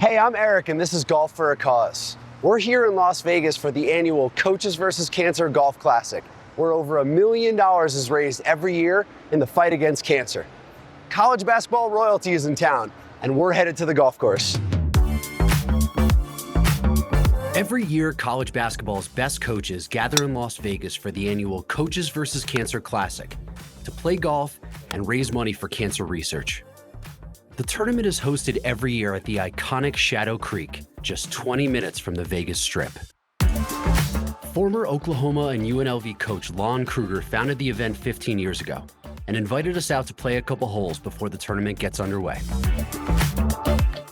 Hey, I'm Eric, and this is Golf for a Cause. We're here in Las Vegas for the annual Coaches vs. Cancer Golf Classic, where over $1 million is raised every year in the fight against cancer. College basketball royalty is in town, and we're headed to the golf course. Every year, college basketball's best coaches gather in Las Vegas for the annual Coaches vs. Cancer Classic to play golf and raise money for cancer research. The tournament is hosted every year at the iconic Shadow Creek, just 20 minutes from the Vegas Strip. Former Oklahoma and UNLV coach Lon Kruger founded the event 15 years ago and invited us out to play a couple holes before the tournament gets underway.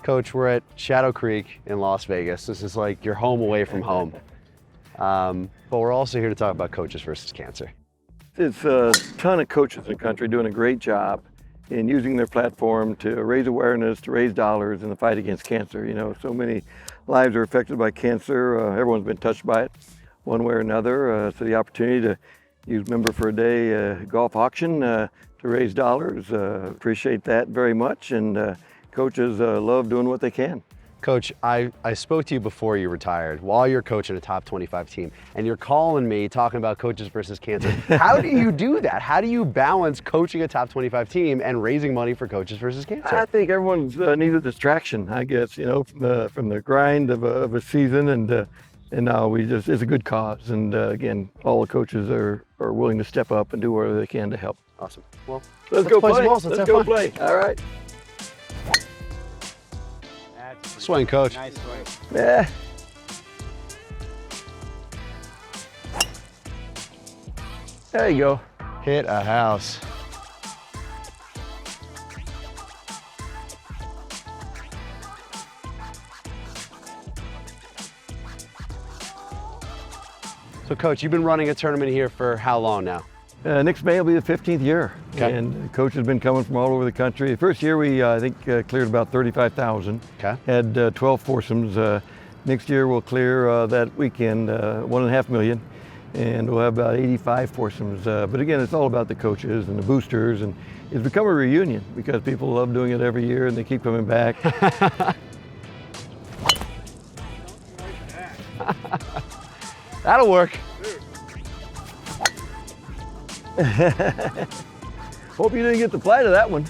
Coach, we're at Shadow Creek in Las Vegas. This is like your home away from home. But we're also here to talk about Coaches versus Cancer. There's a ton of coaches in the country doing a great job in using their platform to raise awareness, to raise dollars in the fight against cancer. You know, so many lives are affected by cancer. Everyone's been touched by it one way or another. So the opportunity to use Member for a Day golf auction to raise dollars, appreciate that very much. And coaches love doing what they can. Coach, I spoke to you before you retired, while you're coaching a top 25 team, and you're calling me talking about Coaches versus Cancer. How do you do that? How do you balance coaching a top 25 team and raising money for Coaches versus Cancer? I think everyone's needs a distraction, I guess, you know, from the grind of a season, and now it's a good cause. And again, all the coaches are willing to step up and do whatever they can to help. Awesome. Well, let's go play. Let's go play. All right. Swing, Coach. Nice swing. Yeah. There you go. Hit a house. So, Coach, you've been running a tournament here for how long now? Next May will be the 15th year, okay. And coaches have been coming from all over the country. The first year we, I think, cleared about 35,000. Okay. Had 12 foursomes. Next year we'll clear that weekend 1.5 million, and we'll have about 85 foursomes. But again, it's all about the coaches and the boosters, and it's become a reunion because people love doing it every year and they keep coming back. That'll work. Hope you didn't get the flight of that one.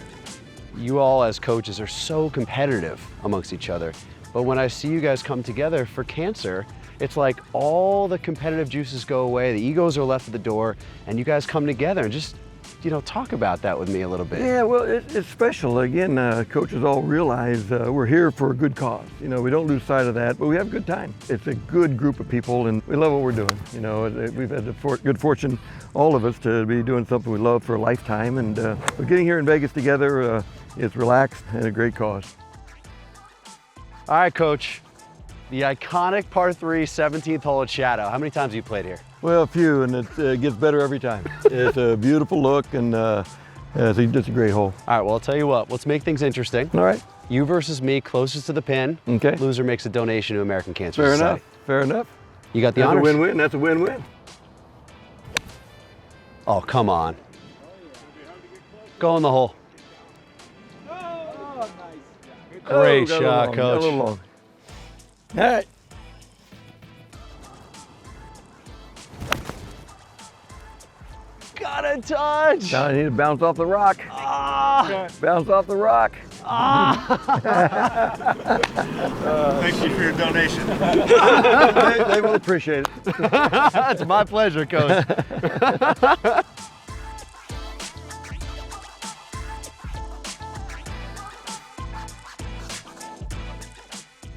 You all as coaches are so competitive amongst each other, but when I see you guys come together for cancer, it's like all the competitive juices go away, the egos are left at the door, and you guys come together and just, you know, talk about that with me a little bit. Yeah, well, it's special. Again, coaches all realize we're here for a good cause. You know, we don't lose sight of that, but we have a good time. It's a good group of people, and we love what we're doing. You know, we've had the good fortune, all of us, to be doing something we love for a lifetime, and we're getting here in Vegas together. It's relaxed and a great cause. All right, Coach. The iconic par 3 17th hole at Shadow. How many times have you played here? Well, a few, and it gets better every time. It's a beautiful look, and it's just a great hole. All right, well, I'll tell you what. Let's make things interesting. All right. You versus me, closest to the pin. Okay. Loser makes a donation to American Cancer Fair Society. enough. Fair enough. You got the That's honors. a win-win. That's a win-win. Oh, come on. Go in the hole. Oh, nice. Great got a shot, long, Coach. got a little long. All right. Got a touch. Now I need to bounce off the rock. Ah. Bounce off the rock. Thank you for your donation. They will appreciate it. That's my pleasure, Coach.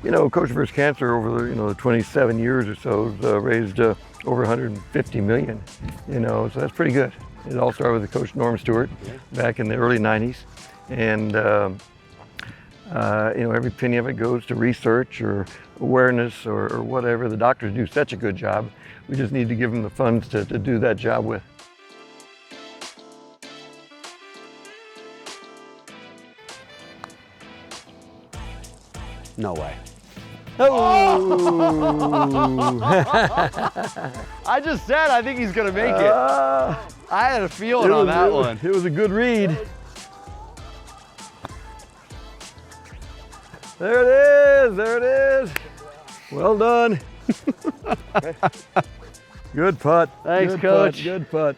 You know, Coach vs. Cancer over the 27 years or so has raised over 150 million. You know, so that's pretty good. It all started with the coach Norm Stewart back in the early 90s, and you know, every penny of it goes to research or awareness or whatever. The doctors do such a good job. We just need to give them the funds to do that job with. No way. Oh! I just said I think he's gonna make it. I had a feeling on that one. It was a good read. There it is, there it is. Well done. Good putt. Thanks, Good Coach. Putt. Good putt.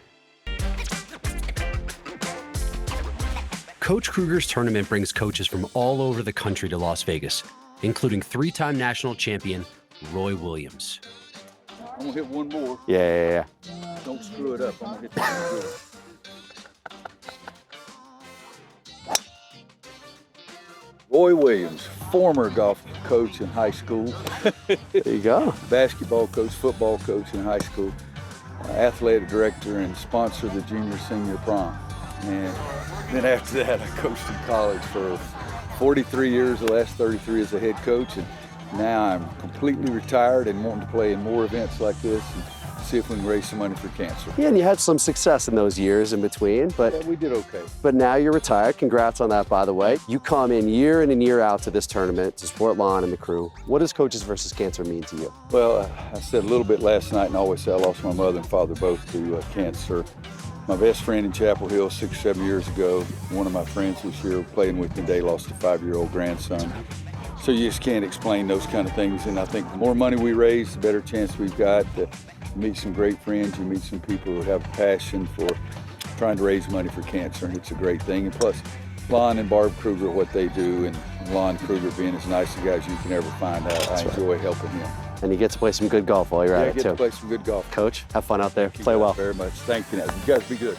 Coach Kruger's tournament brings coaches from all over the country to Las Vegas, including 3-time national champion Roy Williams. I'm gonna hit one more. Yeah. Don't screw it up. I'm gonna hit one more. Roy Williams, former golf coach in high school, There you go. basketball coach, football coach in high school, athletic director and sponsor of the junior senior prom. And then after that, I coached in college for 43 years, the last 33 as a head coach. And now I'm completely retired and wanting to play in more events like this and see if we can raise some money for cancer. Yeah, and you had some success in those years in between, Yeah, but we did okay. now you're retired. Congrats on that, by the way. You come in and year out to this tournament to support Lon and the crew. What does Coaches versus Cancer mean to you? Well, I said a little bit last night, and I always say I lost my mother and father both to cancer. My best friend in Chapel Hill 6 or 7 years ago, one of my friends this year playing with me today lost a 5-year-old grandson. So you just can't explain those kind of things, and I think the more money we raise, the better chance we've got to meet some great friends. You meet some people who have a passion for trying to raise money for cancer, and it's a great thing. And plus, Lon and Barb Kruger, what they do, and Lon Kruger being as nice a guy as you can ever find out. I enjoy helping him. And you get to play some good golf while you're Yeah, I at it, get too. to play some good golf. Coach, have fun out there. Thank you Play guys well. very much. Thank you. Now, you guys be good.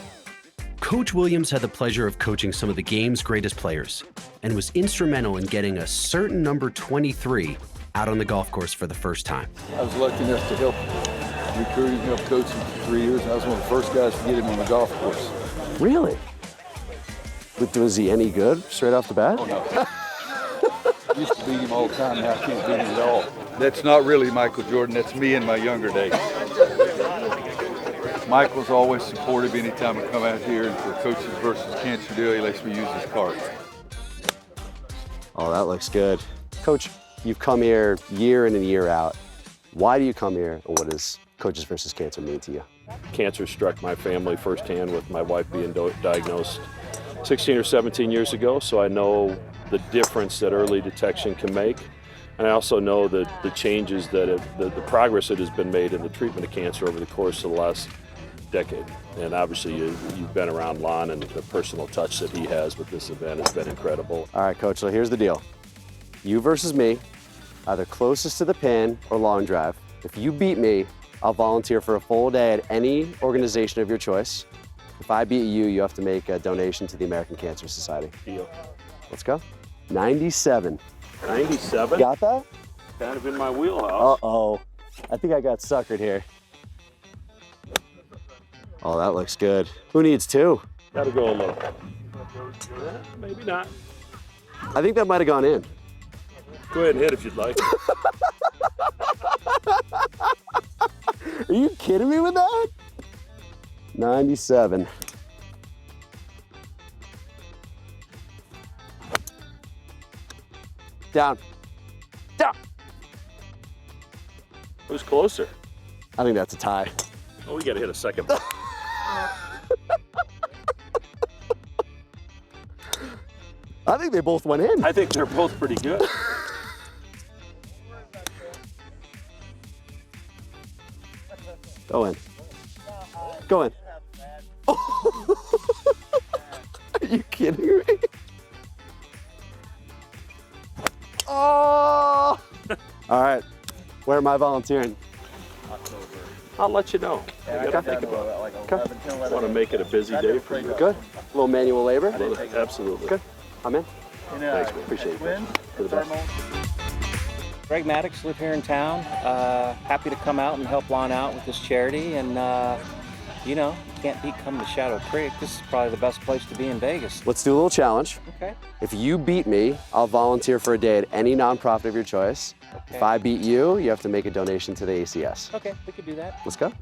Coach Williams had the pleasure of coaching some of the game's greatest players and was instrumental in getting a certain number 23 out on the golf course for the first time. I was lucky enough to help recruiting, help coaching for 3 years, and I was one of the first guys to get him on the golf course. Really? But was he any good straight off the bat? Oh, no. I used to beat him all the time, now I can't beat him at all. That's not really Michael Jordan, that's me in my younger days. Michael's always supportive anytime I come out here and for Coaches versus Cancer deal, he lets me use his card. Oh, that looks good. Coach, you've come here year in and year out. Why do you come here, and what does Coaches versus Cancer mean to you? Cancer struck my family firsthand with my wife being diagnosed 16 or 17 years ago, so I know the difference that early detection can make. And I also know the changes that the progress that has been made in the treatment of cancer over the course of the last decade. And obviously you've been around Lon, and the personal touch that he has with this event has been incredible. All right, Coach, so here's the deal. You versus me, either closest to the pin or long drive. If you beat me, I'll volunteer for a full day at any organization of your choice. If I beat you, you have to make a donation to the American Cancer Society. Deal. Let's go. 97. 97? Got that? Kind of in my wheelhouse. Uh-oh. I think I got suckered here. Oh, that looks good. Who needs two? Gotta go a little. Maybe not. I think that might have gone in. Go ahead and hit if you'd like. Are you kidding me with that? 97. Down. Down. Who's closer? I think that's a tie. Oh, we gotta hit a second. I think they both went in. I think they're both pretty good. Go in. Go in. Are you kidding me? Oh! All right. Where am I volunteering? I'll let you know. I gotta think about it. I want to make it a busy day for you. Good. A little manual labor. Absolutely. Good. I'm in. Thanks, man. Appreciate it. For the best. Greg Maddox, live here in town. Happy to come out and help Lon out with this charity. And, you know, can't beat coming to Shadow Creek. This is probably the best place to be in Vegas. Let's do a little challenge. Okay. If you beat me, I'll volunteer for a day at any nonprofit of your choice. Okay. If I beat you, you have to make a donation to the ACS. Okay, we could do that. Let's go.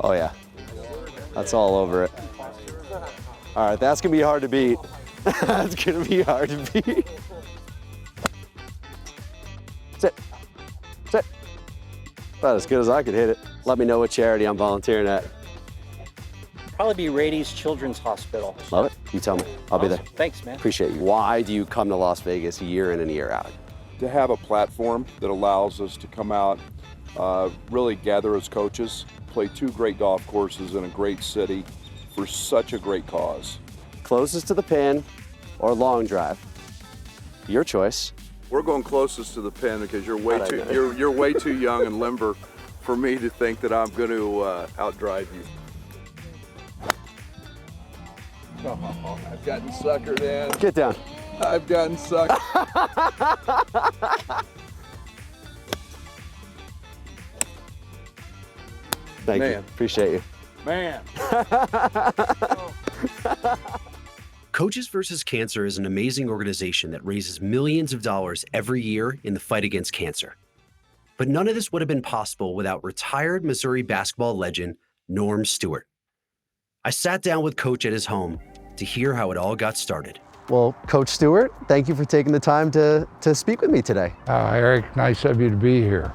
Oh yeah, that's all over it. All right, that's gonna be hard to beat. That's gonna be hard to beat. Sit, sit. About as good as I could hit it. Let me know what charity I'm volunteering at. Probably be Rady's Children's Hospital. Love it. You tell me. I'll be there. Thanks, man. Appreciate you. Why do you come to Las Vegas year in and year out? To have a platform that allows us to come out, really gather as coaches, play 2 great golf courses in a great city for such a great cause. Closest to the pin or long drive? Your choice. We're going closest to the pin because you're way too young and limber for me to think that I'm going to outdrive you. Oh, I've gotten suckered in. Get down. I've gotten suckered. Thank you. Appreciate you. Man. Coaches vs. Cancer is an amazing organization that raises millions of dollars every year in the fight against cancer. But none of this would have been possible without retired Missouri basketball legend Norm Stewart. I sat down with Coach at his home to hear how it all got started. Well, Coach Stewart, thank you for taking the time to speak with me today. Eric, nice of you to be here.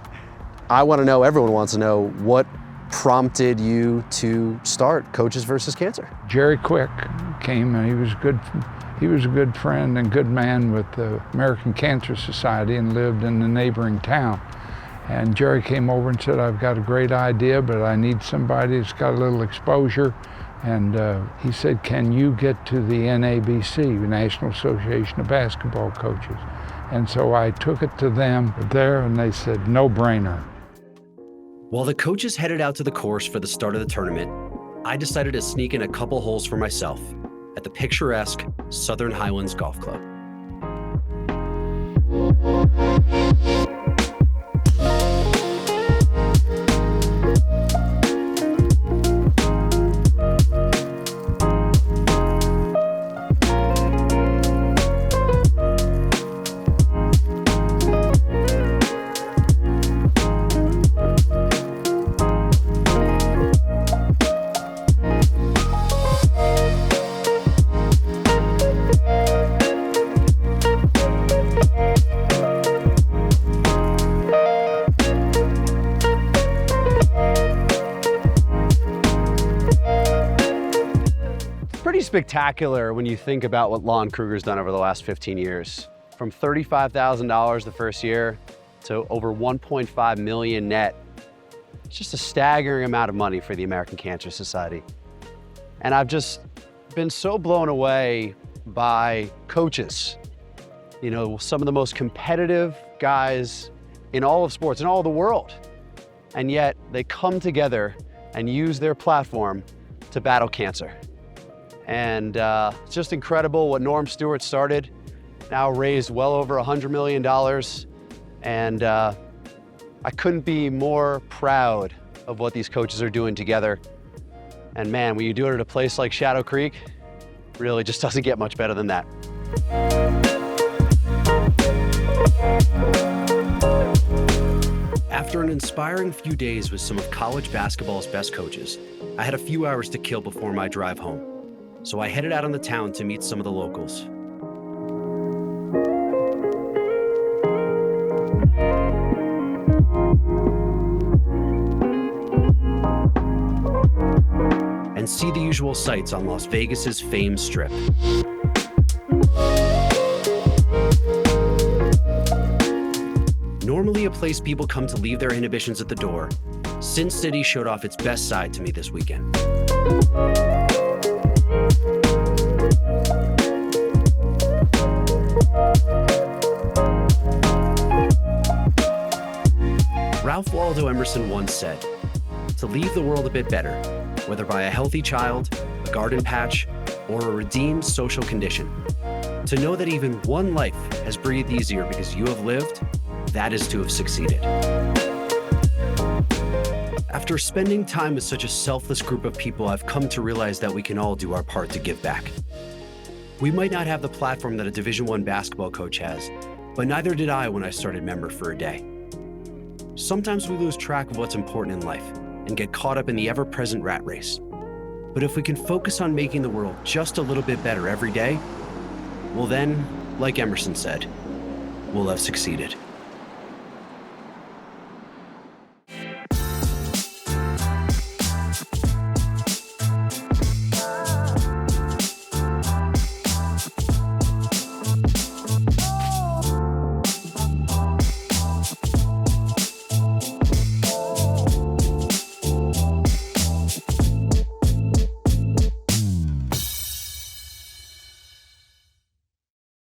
I want to know, everyone wants to know, what prompted you to start Coaches vs. Cancer? Jerry Quick came, and he was a good friend and good man with the American Cancer Society and lived in the neighboring town. And Jerry came over and said, I've got a great idea, but I need somebody that's got a little exposure. And he said, can you get to the NABC, the National Association of Basketball Coaches? And so I took it to them there, and they said, no brainer. While the coaches headed out to the course for the start of the tournament, I decided to sneak in a couple holes for myself at the picturesque Southern Highlands Golf Club. Pretty spectacular when you think about what Lon Kruger's done over the last 15 years. From $35,000 the first year to over 1.5 million net. It's just a staggering amount of money for the American Cancer Society. And I've just been so blown away by coaches. You know, some of the most competitive guys in all of sports, in all of the world. And yet they come together and use their platform to battle cancer. And it's just incredible what Norm Stewart started, now raised well over $100 million. And I couldn't be more proud of what these coaches are doing together. And man, when you do it at a place like Shadow Creek, really just doesn't get much better than that. After an inspiring few days with some of college basketball's best coaches, I had a few hours to kill before my drive home. So I headed out on the town to meet some of the locals. And see the usual sights on Las Vegas's famed strip. Normally a place people come to leave their inhibitions at the door, Sin City showed off its best side to me this weekend. Ralph Waldo Emerson once said, "To leave the world a bit better, whether by a healthy child, a garden patch, or a redeemed social condition. To know that even one life has breathed easier because you have lived, that is to have succeeded." After spending time with such a selfless group of people, I've come to realize that we can all do our part to give back. We might not have the platform that a Division I basketball coach has, but neither did I when I started Member for a Day. Sometimes we lose track of what's important in life and get caught up in the ever-present rat race. But if we can focus on making the world just a little bit better every day, well then, like Emerson said, we'll have succeeded.